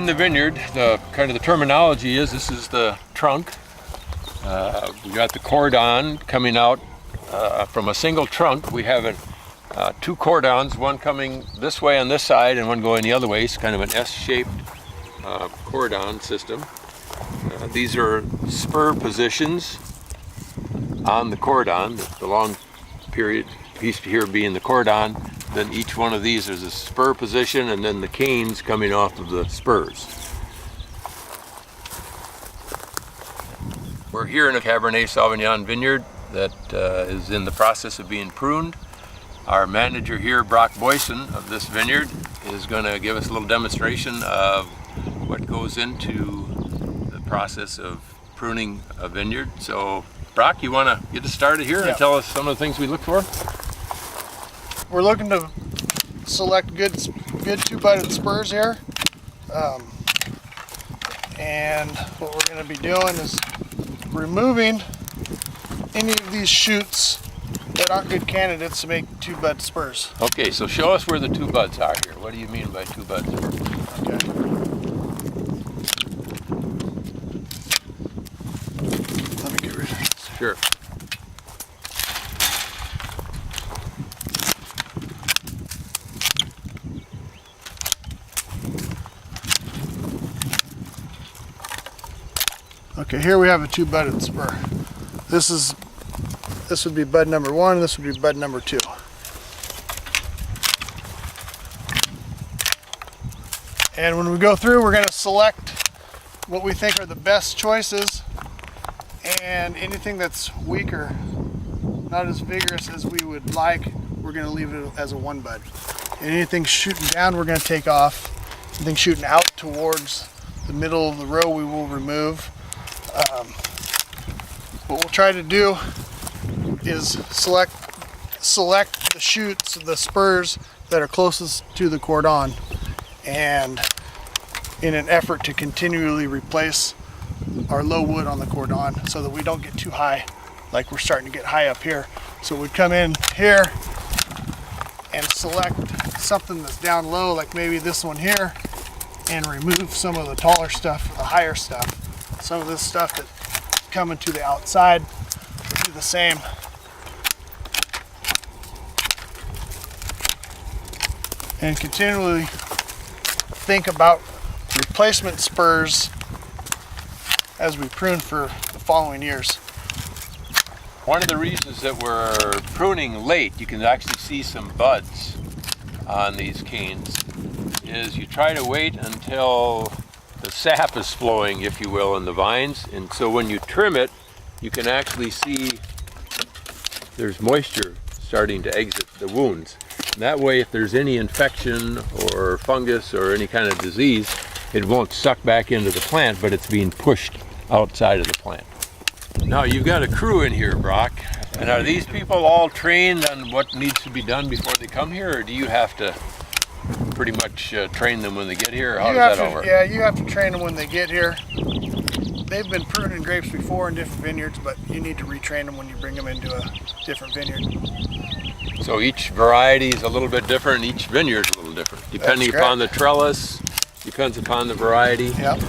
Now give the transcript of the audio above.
the vineyard, the kind of the terminology is this is the trunk. We got the cordon coming out from a single trunk. We have two cordons, one coming this way on this side and one going the other way. It's kind of an S-shaped cordon system. These are spur positions on the cordon, the long piece here being the cordon. Then each one of these is a spur position, and then the canes coming off of the spurs. We're here in a Cabernet Sauvignon vineyard that is in the process of being pruned. Our manager here, Brock Boyson of this vineyard, is going to give us a little demonstration of what goes into the process of pruning a vineyard. So Brock, you want to get us started here and tell us some of the things we look for? We're looking to select good two-butted spurs here. And what we're going to be doing is removing any of these shoots that aren't good candidates to make two-bud spurs. Okay, so show us where the two buds are here. What do you mean by two buds? Okay. Let me get rid of this. Sure. Okay, here we have a two-budded spur. This would be bud number 1, this would be bud number 2. And when we go through, we're going to select what we think are the best choices, and anything that's weaker, not as vigorous as we would like, we're going to leave it as a one bud. And anything shooting down, we're going to take off. Anything shooting out towards the middle of the row, we will remove. What we'll try to do is select the shoots, the spurs that are closest to the cordon, and in an effort to continually replace our low wood on the cordon so that we don't get too high, like we're starting to get high up here. So we'd come in here and select something that's down low, like maybe this one here, and remove some of the taller stuff, the higher stuff. Some of this stuff that's coming to the outside will do the same. And continually think about replacement spurs as we prune for the following years. One of the reasons that we're pruning late, you can actually see some buds on these canes, is you try to wait until the sap is flowing, if you will, in the vines, and so when you trim it, you can actually see there's moisture starting to exit the wounds. And that way, if there's any infection or fungus or any kind of disease, it won't suck back into the plant, but it's being pushed outside of the plant. Now, you've got a crew in here, Brock, and are these people all trained on what needs to be done before they come here, or do you have to pretty much train them when they get here? Or how does that all work? Yeah, you have to train them when they get here. They've been pruning grapes before in different vineyards, but you need to retrain them when you bring them into a different vineyard. So each variety is a little bit different, each vineyard is a little different, depending upon the trellis, depends upon the variety. Yep.